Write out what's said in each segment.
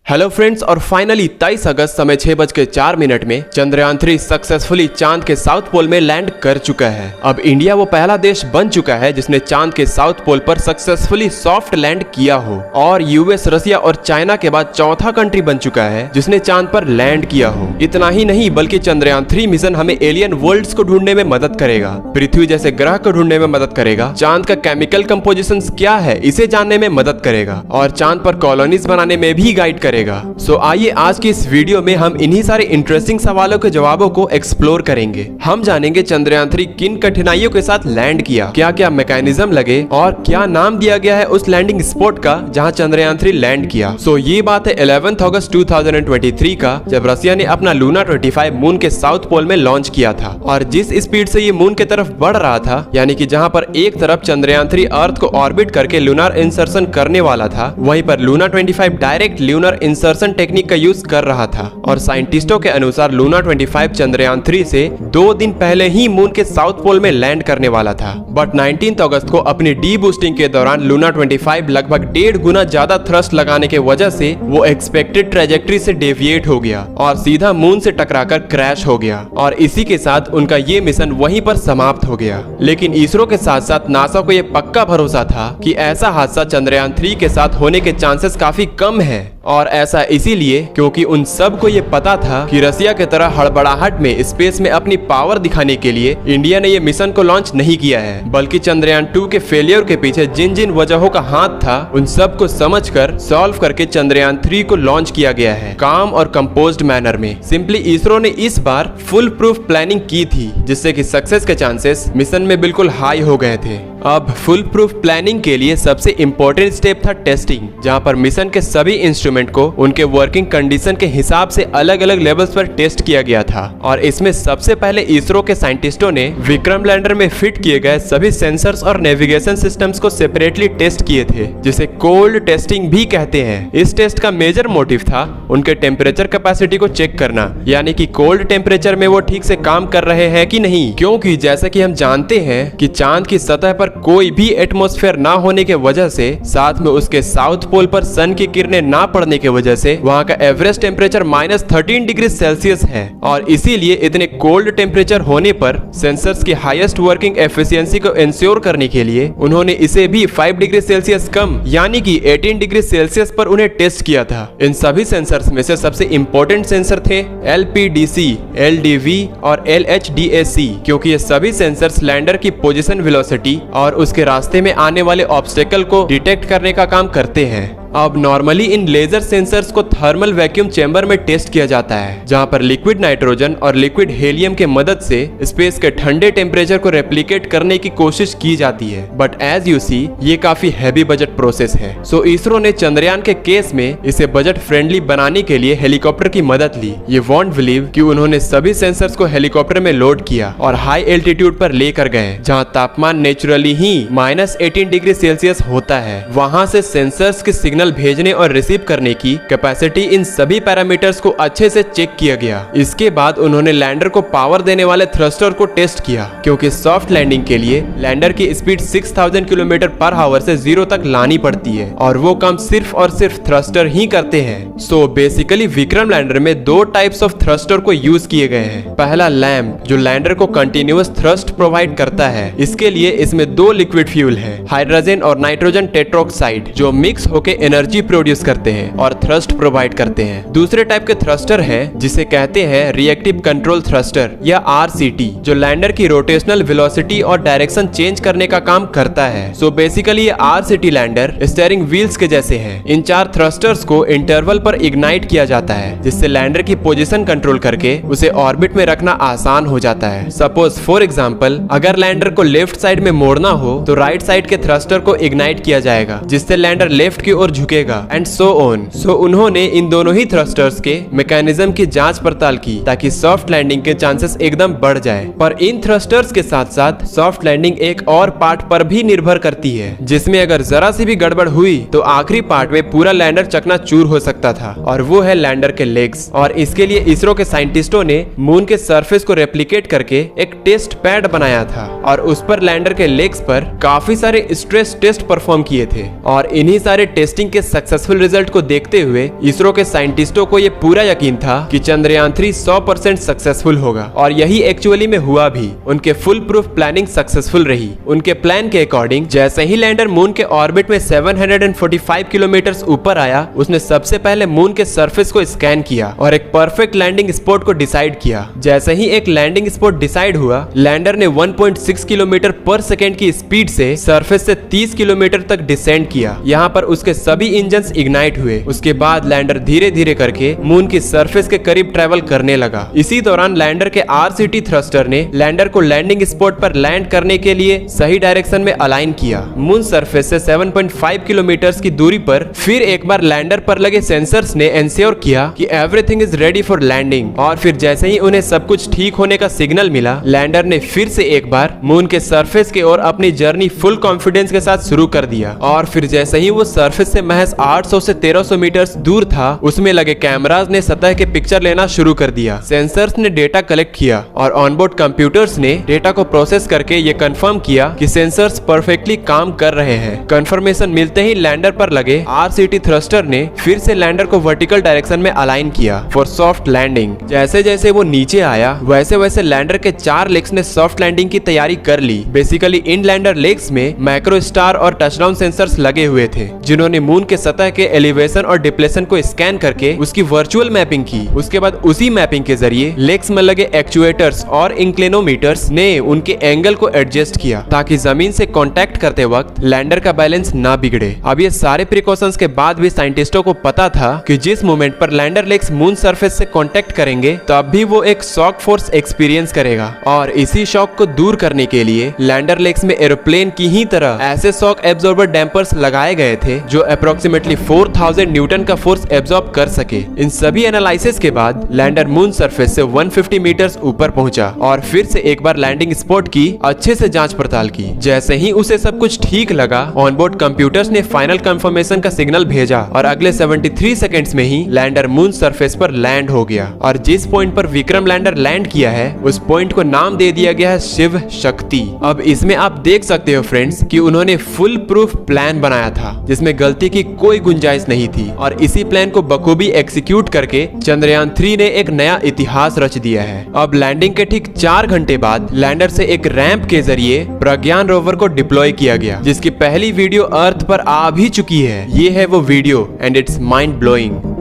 Hello friends, और finally 23 अगस्त समय 6:04 में चंद्रयान 3 सक्सेसफुली चांद के साउथ पोल में लैंड कर चुका है। अब इंडिया वो पहला देश बन चुका है जिसने चांद के साउथ पोल पर सक्सेसफुली सॉफ्ट लैंड किया हो, और यूएस, रसिया और चाइना के बाद चौथा कंट्री बन चुका है जिसने चांद पर लैंड किया हो। इतना ही नहीं बल्कि चंद्रयान 3 मिशन हमें एलियन वर्ल्ड्स को ढूंढने में मदद करेगा, पृथ्वी जैसे ग्रह को ढूंढने में मदद करेगा, चांद का केमिकल कंपोजिशन क्या है इसे जानने में मदद करेगा, और चांद पर कॉलोनीज बनाने में भी गाइड करेगा। सो आइए आज की इस वीडियो में हम इन्हीं सारे इंटरेस्टिंग सवालों के जवाबों को एक्सप्लोर करेंगे। हम जानेंगे चंद्रयान 3 किन कठिनाइयों के साथ लैंड किया, क्या क्या मैकेनिज्म लगे और क्या नाम दिया गया है उस लैंडिंग स्पॉट का जहां चंद्रयान 3 लैंड किया। सो ये बात है 11 अगस्त 2023 का, जब रसिया ने अपना लूना 25 मून के साउथ पोल में लॉन्च किया था। और जिस स्पीड से ये मून की तरफ बढ़ रहा था, यानी कि जहां पर एक तरफ चंद्रयान 3 अर्थ को ऑर्बिट करके लूनर इंसर्शन करने वाला था, वहीं पर Luna 25 direct lunar insertion technique का यूज कर रहा था। और साइंटिस्टों के अनुसार लूना 25 चंद्रयान 3 से 2 दिन पहले ही मून के साउथ पोल में लैंड करने वाला था। बट 19 अगस्त को अपनी डी बूस्टिंग के दौरान लूना 25 लगभग 1.5 गुना ज्यादा थ्रस्ट लगाने के वजह से वो एक्सपेक्टेड ट्रेजेक्ट्री से डेविएट हो गया और सीधा मून से टकराकर क्रैश हो गया, और इसी के साथ उनका ये मिशन वहीं पर समाप्त हो गया। लेकिन इसरो के साथ साथ नासा को ये पक्का भरोसा था कि ऐसा हादसा चंद्रयान 3 के साथ होने के चांसेस काफी कम है, और ऐसा इसीलिए क्योंकि उन सब को ये पता था कि रसिया की तरह हड़बड़ाहट में स्पेस में अपनी पावर दिखाने के लिए इंडिया ने ये मिशन को लॉन्च नहीं किया है, बल्कि चंद्रयान 2 के फेलियर के पीछे जिन जिन वजहों का हाथ था उन सब को समझकर सॉल्व करके चंद्रयान 3 को लॉन्च किया गया है, काम और कंपोज्ड मैनर में। सिंपली इसरो ने इस बार फुल प्रूफ प्लानिंग की थी, जिससे कि सक्सेस के चांसेस मिशन में बिल्कुल हाई हो गए थे। अब फुल प्रूफ प्लानिंग के लिए सबसे इम्पोर्टेंट स्टेप था टेस्टिंग, जहां पर मिशन के सभी इंस्ट्रूमेंट को उनके वर्किंग कंडीशन के हिसाब से अलग अलग लेवल्स पर टेस्ट किया गया था। और इसमें सबसे पहले इसरो के साइंटिस्टों ने विक्रम लैंडर में फिट किए गए सभी सेंसर्स और नेविगेशन सिस्टम्स को सेपरेटली टेस्ट किए थे, जिसे कोल्ड टेस्टिंग भी कहते हैं। इस टेस्ट का मेजर मोटिव था उनके टेम्परेचर कैपेसिटी को चेक करना, यानी कि कोल्ड टेम्परेचर में वो ठीक से काम कर रहे हैं कि नहीं, क्योंकि जैसा कि हम जानते हैं कि चांद की सतह पर कोई भी एटमॉस्फेयर ना होने के वजह से, साथ में उसके साउथ पोल पर सन की किरणें ना पड़ने के वजह से वहां का एवरेज टेम्परेचर -13 डिग्री सेल्सियस है, और इसीलिए इतने कोल्ड टेम्परेचर होने पर सेंसर्स की हाईएस्ट वर्किंग एफिशिएंसी को इंश्योर करने के लिए उन्होंने इसे भी 5 डिग्री सेल्सियस कम, यानी कि 18 डिग्री सेल्सियस पर उन्हें टेस्ट किया था। इन सभी सेंसर्स में से सबसे इंपॉर्टेंट सेंसर थे LPDC, LDV और LHDAC, क्योंकि ये सभी सेंसर्स लैंडर की पोजीशन, वेलोसिटी और उसके रास्ते में आने वाले ऑब्स्टेकल को डिटेक्ट करने का काम करते हैं। अब नॉर्मली इन लेजर सेंसर्स को थर्मल वैक्यूम चेंबर में टेस्ट किया जाता है, जहां पर लिक्विड नाइट्रोजन और लिक्विड हेलियम के मदद से स्पेस के ठंडे टेम्परेचर को रेप्लिकेट करने की कोशिश की जाती है। बट एज यू सी, ये काफी हैवी बजट प्रोसेस है। सो इसरो ने चंद्रयान के केस में इसे बजट फ्रेंडली बनाने के लिए हेलीकॉप्टर की मदद ली। ये वॉन्ट बिलीव कि उन्होंने सभी सेंसर्स को हेलीकॉप्टर में लोड किया और हाई एल्टीट्यूड पर लेकर गए, जहाँ तापमान नेचुरली ही -18 डिग्री सेल्सियस होता है। वहां से सेंसर्स के सिग्नल भेजने और रिसीव करने की कैपेसिटी, इन सभी पैरामीटर्स को अच्छे से चेक किया गया। इसके बाद उन्होंने लैंडर को पावर देने वाले थ्रस्टर को टेस्ट किया, क्योंकि सॉफ्ट लैंडिंग के लिए लैंडर की स्पीड 6000 किलोमीटर/आवर से 0 तक लानी पड़ती है, और वो काम सिर्फ और सिर्फ थ्रस्टर ही करते हैं। सो बेसिकली विक्रम लैंडर में 2 टाइप्स ऑफ थ्रस्टर को यूज किए गए हैं। पहला लैम्प, जो लैंडर को कंटिन्यूअस थ्रस्ट प्रोवाइड करता है। इसके लिए इसमें 2 लिक्विड फ्यूल है, हाइड्रोजन और नाइट्रोजन टेट्रोक्साइड, जो मिक्स होकर एनर्जी प्रोड्यूस करते हैं और थ्रस्ट प्रोवाइड करते हैं। दूसरे टाइप के थ्रस्टर है जिसे कहते हैं रिएक्टिव कंट्रोल थ्रस्टर या RCT, जो लैंडर की रोटेशनल वेलोसिटी और डायरेक्शन चेंज करने का काम करता है। सो बेसिकली ये RCT लैंडर स्टीयरिंग व्हील्स के जैसे हैं। इन 4 थ्रस्टर्स को इंटरवल पर इग्नाइट किया जाता है, जिससे लैंडर की पोजीशन कंट्रोल करके उसे ऑर्बिट में रखना आसान हो जाता है। सपोज फॉर एग्जांपल, अगर लैंडर को लेफ्ट साइड में मोड़ना हो तो राइट साइड के थ्रस्टर को इग्नाइट किया जाएगा, जिससे लैंडर लेफ्ट की ओर झुकेगा, एंड सो ऑन। सो उन्होंने इन दोनों ही थ्रस्टर्स के मैकेनिज्म की जांच पड़ताल की, ताकि सॉफ्ट लैंडिंग के चांसेस एकदम बढ़ जाए। पर इन थ्रस्टर्स के साथ साथ सॉफ्ट लैंडिंग एक और पार्ट पर भी निर्भर करती है, जिसमें अगर जरा सी भी गड़बड़ हुई तो आखिरी पार्ट में पूरा लैंडर चकनाचूर हो सकता था, और वो है लैंडर के लेग्स। और इसके लिए इसरो के साइंटिस्टों ने मून के सरफेस को रेप्लिकेट करके एक टेस्ट पैड बनाया था, और उस पर लैंडर के लेग्स पर काफी सारे स्ट्रेस टेस्ट परफॉर्म किए थे। और इन्हीं सारे टेस्टिंग लैंडिंग के सक्सेसफुल रिजल्ट को देखते हुए इसरो के साइंटिस्टों को ये पूरा यकीन था कि चंद्रयान 3 100% सक्सेसफुल होगा, और यही एक्चुअली में हुआ भी। उनके फुल प्रूफ प्लानिंग सक्सेसफुल रही। उनके प्लान के अकॉर्डिंग जैसे ही लैंडर मून के ऑर्बिट में 745 किलोमीटर ऊपर आया, उसने सबसे पहले मून के सरफेस को स्कैन किया और एक परफेक्ट लैंडिंग स्पॉट को डिसाइड किया। जैसे ही एक लैंडिंग स्पॉट डिसाइड हुआ, लैंडर ने 1.6 किलोमीटर पर सेकेंड की स्पीड से सरफेस से 30 किलोमीटर तक डिसेंड किया। यहाँ पर उसके सभी इंजन्स इग्नाइट हुए। उसके बाद लैंडर धीरे धीरे करके मून की सरफेस के करीब ट्रेवल करने लगा। इसी दौरान लैंडर के RCT थ्रस्टर ने लैंडर को लैंडिंग स्पॉट पर लैंड करने के लिए सही डायरेक्शन में अलाइन किया। मून सरफेस से 7.5 किलोमीटर की दूरी पर फिर एक बार लैंडर पर लगे सेंसर्स ने इंश्योर किया कि everything is ready for landing, और फिर जैसे ही उन्हें सब कुछ ठीक होने का सिग्नल मिला, लैंडर ने फिर से एक बार मून के सरफेस की ओर अपनी जर्नी फुल कॉन्फिडेंस के साथ शुरू कर दिया। और फिर जैसे ही वो सरफेस से महज 800 से 1300 मीटर दूर था, उसमें लगे कैमराज ने सतह के पिक्चर लेना शुरू कर दिया। सेंसर्स ने डेटा कलेक्ट किया और ऑनबोर्ड कंप्यूटर्स ने डेटा को प्रोसेस करके ये कंफर्म किया कि सेंसर्स परफेक्टली काम कर रहे हैं। कंफर्मेशन मिलते ही लैंडर पर लगे RCT थ्रस्टर ने फिर से लैंडर को वर्टिकल डायरेक्शन में अलाइन किया फॉर सॉफ्ट लैंडिंग। जैसे जैसे वो नीचे आया, वैसे वैसे लैंडर के 4 लेग्स ने सॉफ्ट लैंडिंग की तैयारी कर ली। बेसिकली इन लैंडर लेग्स में माइक्रो स्टार और टचडाउन सेंसर्स लगे हुए थे, जिन्होंने मून के सतह के एलिवेशन और डिप्लेशन को स्कैन करके उसकी वर्चुअल मैपिंग की। उसके बाद उसी मैपिंग के जरिए लेग्स में लगे एक्चुएटर्स और इंक्लिनोमीटर्स ने उनके एंगल को एडजस्ट किया, ताकि जमीन से कांटेक्ट करते वक्त लैंडर का बैलेंस ना बिगड़े। अब ये सारे प्रिकॉशंस के बाद भी साइंटिस्टों को पता था कि जिस मोमेंट पर लैंडर लेग्स मून सरफेस से कांटेक्ट करेंगे, तब भी वो एक शॉक फोर्स एक्सपीरियंस करेगा, और इसी शॉक को दूर करने के लिए लैंडर लेग्स में एरोप्लेन की ही तरह ऐसे शॉक एब्जॉर्बर डैम्पर्स लगाए गए थे जो अप्रोक्सीमेटली 4000 न्यूटन का फोर्स एब्जॉर्ब कर सके। इन सभी एनालिसिस के बाद लैंडर मून सरफेस से 150 मीटर्स ऊपर पहुंचा और फिर से एक बार लैंडिंग स्पॉट की अच्छे से जांच पड़ताल की। जैसे ही उसे सब कुछ ठीक लगा, ऑनबोर्ड कंप्यूटर्स ने फाइनल कंफर्मेशन का सिग्नल भेजा और अगले 73 सेकंड्स में ही लैंडर मून सरफेस पर लैंड हो गया। और जिस पॉइंट पर विक्रम लैंडर लैंड किया है, उस पॉइंट को नाम दे दिया गया है शिव शक्ति। अब इसमें आप देख सकते हो फ्रेंड्स कि उन्होंने फुल प्रूफ प्लान बनाया था, जिसमें गलती की कोई गुंजाइश नहीं थी, और इसी प्लान को बखूबी एग्जीक्यूट करके चंद्रयान 3 ने एक नया इतिहास रच दिया है। अब लैंडिंग के ठीक 4 घंटे बाद लैंडर से एक रैंप के जरिए प्रज्ञान रोवर को डिप्लॉय किया गया, जिसकी पहली वीडियो अर्थ पर आ भी चुकी है। ये है वो video and it's mind blowing.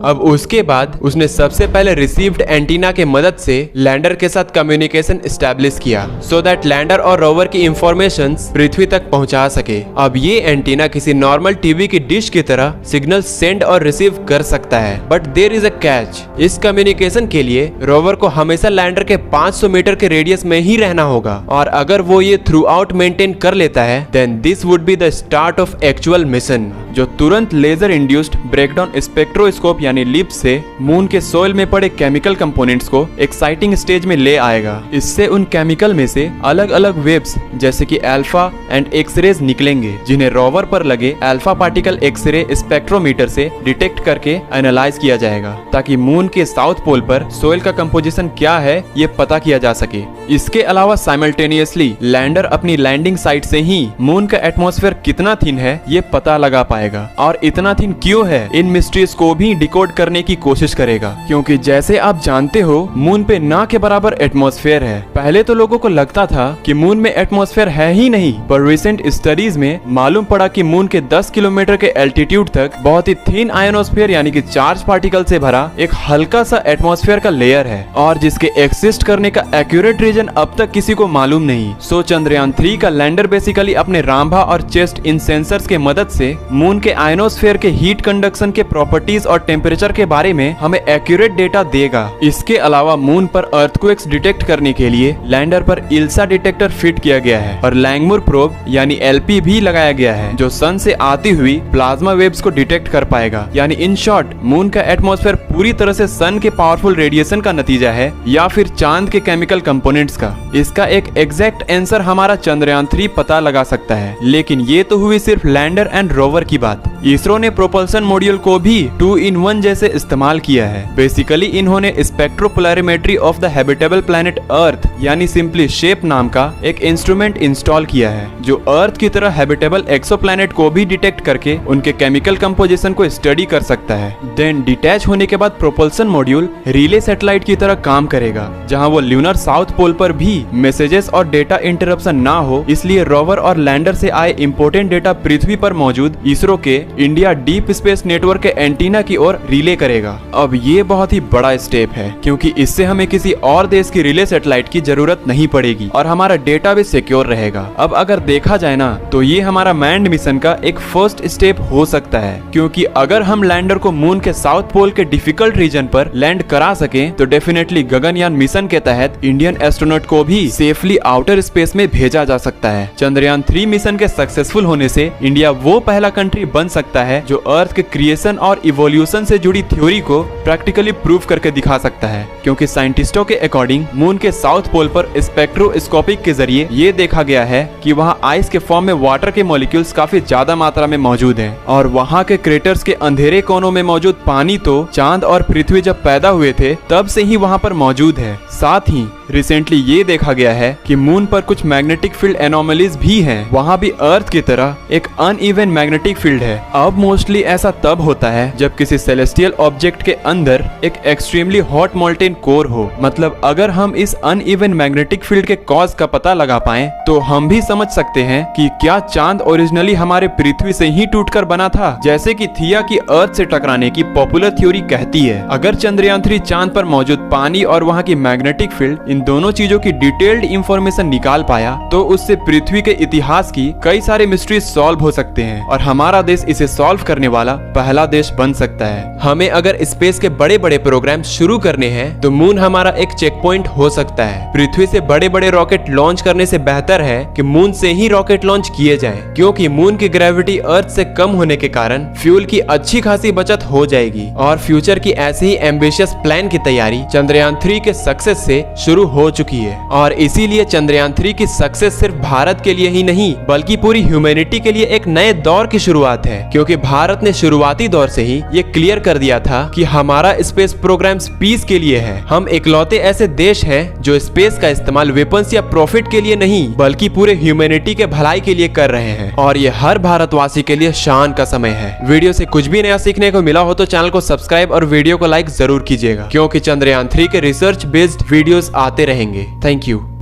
अब उसके बाद उसने सबसे पहले रिसीव्ड एंटीना के मदद से लैंडर के साथ कम्युनिकेशन एस्टैब्लिश किया, सो दैट लैंडर और रोवर की इंफॉर्मेशंस पृथ्वी तक पहुंचा सके। अब ये एंटीना किसी नॉर्मल टीवी की डिश की तरह सिग्नल सेंड और रिसीव कर सकता है, but there is a catch. इस कम्युनिकेशन के लिए रोवर को हमेशा लैंडर के 500 मीटर के रेडियस में ही रहना होगा, और अगर वो ये थ्रू आउट मेंटेन कर लेता है, then this would be the start of actual mission, जो तुरंत लेजर इंड्यूस्ड ब्रेकडाउन स्पेक्ट्रोस्कोप यानी लिप से मून के सोइल में पड़े केमिकल कंपोनेंट्स को एक्साइटिंग स्टेज में ले आएगा। इससे उन केमिकल में से अलग अलग वेव्स जैसे कि अल्फा एंड एक्सरेज निकलेंगे, जिन्हें रोवर पर लगे अल्फा पार्टिकल एक्सरे स्पेक्ट्रोमीटर से डिटेक्ट करके एनालाइज किया जाएगा, ताकि मून के साउथ पोल पर सोइल का कंपोजिशन क्या है ये पता किया जा सके। इसके अलावा साइमल्टेनियसली लैंडर अपनी लैंडिंग साइट से ही मून का एटमॉस्फेयर कितना थिन है ये पता लगा पाएगा, और इतना थिन क्यों है इन मिस्ट्रीज को भी डिकोड करने की कोशिश करेगा। क्योंकि जैसे आप जानते हो, मून पे ना के बराबर एटमॉस्फेयर है। पहले तो लोगों को लगता था कि मून में एटमॉस्फेयर है ही नहीं, पर रिसेंट स्टडीज में मालूम पड़ा कि मून के 10 किलोमीटर के एल्टीट्यूड तक बहुत ही थिन आयनोस्फेयर यानी कि चार्ज पार्टिकल से भरा एक हल्का सा एटमॉस्फेयर का लेयर है, और जिसके एक्सिस्ट करने का एक्यूरेट रीजन अब तक किसी को मालूम नहीं। सो चंद्रयान 3 का लैंडर बेसिकली अपने रामभा और चेस्ट इन सेंसर्स के मदद से मून के आयनोस्फेयर के हीट कंडक्शन के प्रॉपर्टीज और टेम्परेचर टेम्परेचर के बारे में हमें एक्यूरेट डेटा देगा। इसके अलावा मून पर अर्थक्वेक्स डिटेक्ट करने के लिए लैंडर पर इल्सा डिटेक्टर फिट किया गया है और लैंगमुर प्रोब यानी LP भी लगाया गया है जो सन से आती हुई प्लाज्मा वेव्स को डिटेक्ट कर पाएगा। यानी इन शॉर्ट मून का एटमॉस्फेयर पूरी तरह से सन के पावरफुल रेडिएशन का नतीजा है या फिर चांद के केमिकल कंपोनेंट्स का। इसका एक एग्जैक्ट आंसर हमारा चंद्रयान 3 पता लगा सकता है, लेकिन ये तो हुई सिर्फ लैंडर एंड रोवर की बात। इसरो ने प्रोपल्सन मॉड्यूल को भी 2-in-1 जैसे इस्तेमाल किया है। बेसिकली इन्होंने स्पेक्ट्रोपोलैरिमेट्री of the habitable planet earth यानी सिंपली शेप नाम का एक इंस्ट्रूमेंट इंस्टॉल किया है जो अर्थ की तरह हैबिटेबल एक्सोप्लैनेट को भी डिटेक्ट करके उनके केमिकल कंपोजिशन को स्टडी कर सकता है। देन डिटैच होने के बाद प्रोपल्सन मॉड्यूल रिले सैटेलाइट की तरह काम करेगा, जहां वो ल्यूनर साउथ पोल पर भी मैसेजेस और डेटा इंटरप्शन ना हो, इसलिए रोवर और लैंडर से आए इंपोर्टेंट डेटा पृथ्वी पर मौजूद इसरो के इंडिया डीप स्पेस नेटवर्क के एंटीना की ओर रिले करेगा। अब ये बहुत ही बड़ा स्टेप है क्योंकि इससे हमें किसी और देश की रिले सैटेलाइट की जरूरत नहीं पड़ेगी और हमारा डेटा भी सिक्योर रहेगा। अब अगर देखा जाए ना तो ये हमारा मैन्ड मिशन का एक फर्स्ट स्टेप हो सकता है, क्योंकि अगर हम लैंडर को मून के साउथ पोल के डिफिकल्ट रीजन पर लैंड करा सके तो डेफिनेटली गगनयान मिशन के तहत इंडियन एस्ट्रोनॉट को भी सेफली आउटर स्पेस में भेजा जा सकता है। चंद्रयान 3 मिशन के सक्सेसफुल होने से इंडिया वो पहला कंट्री बन सकता है जो अर्थ के क्रिएशन और इवोल्यूशन से जुड़ी थ्योरी को प्रैक्टिकली प्रूव करके दिखा सकता है, क्योंकि साइंटिस्टों के अकॉर्डिंग मून के साउथ पोल पर स्पेक्ट्रोस्कोपिक के जरिए ये देखा गया है कि वहाँ आइस के फॉर्म में वाटर के मॉलिक्यूल्स काफी ज्यादा मात्रा में मौजूद हैं और वहाँ के क्रेटर्स के अंधेरे कोनों में मौजूद पानी तो चांद और पृथ्वी जब पैदा हुए थे तब से ही वहाँ पर मौजूद है। साथ ही रिसेंटली ये देखा गया है कि मून पर कुछ मैग्नेटिक फील्ड एनोमलीज भी हैं। वहाँ भी अर्थ की तरह एक अनइवन मैग्नेटिक फील्ड है। अब मोस्टली ऐसा तब होता है जब किसी सेलेस्टियल ऑब्जेक्ट के अंदर एक एक्सट्रीमली हॉट मोल्टेन कोर हो। मतलब अगर हम इस अनइवन मैग्नेटिक फील्ड के कॉज का पता लगा पाए तो हम भी समझ सकते हैं कि क्या चांद ओरिजिनली हमारे पृथ्वी से ही टूटकर बना था, जैसे कि थिया की अर्थ से टकराने की पॉपुलर थ्योरी कहती है। अगर चंद्रयान 3 चांद पर मौजूद पानी और वहाँ की मैग्नेटिक फील्ड इन दोनों चीजों की डिटेल्ड इंफॉर्मेशन निकाल पाया तो उससे पृथ्वी के इतिहास की कई सारे मिस्ट्रीज सॉल्व हो सकते हैं और हमारा देश इसे सॉल्व करने वाला पहला देश बन सकता है। हमें अगर स्पेस के बड़े बड़े प्रोग्राम शुरू करने हैं तो मून हमारा एक चेक पॉइंट हो सकता है। पृथ्वी से बड़े बड़े रॉकेट लॉन्च करने से बेहतर है कि मून से ही रॉकेट लॉन्च किए जाएं, क्योंकि मून की ग्रेविटी अर्थ से कम होने के कारण फ्यूल की अच्छी खासी बचत हो जाएगी और फ्यूचर की ऐसी ही एम्बिशियस प्लान की तैयारी चंद्रयान 3 के सक्सेस से शुरू हो चुकी है। और इसीलिए चंद्रयान 3 की सक्सेस सिर्फ भारत के लिए ही नहीं बल्कि पूरी ह्यूमैनिटी के लिए एक नए दौर की शुरुआत है, क्योंकि भारत ने शुरुआती दौर से ही ये क्लियर कर दिया था कि हमारा स्पेस प्रोग्राम पीस के लिए है। हम इकलौते ऐसे देश हैं जो स्पेस का इस्तेमाल वेपन्स या प्रॉफिट के लिए नहीं बल्कि पूरे ह्यूमैनिटी के भलाई के लिए कर रहे हैं और ये हर भारतवासी के लिए शान का समय है। वीडियो से कुछ भी नया सीखने को मिला हो तो चैनल को सब्सक्राइब और वीडियो को लाइक जरूर कीजिएगा, क्योंकि चंद्रयान 3 के रिसर्च बेस्ड वीडियोस आते रहेंगे। Thank you.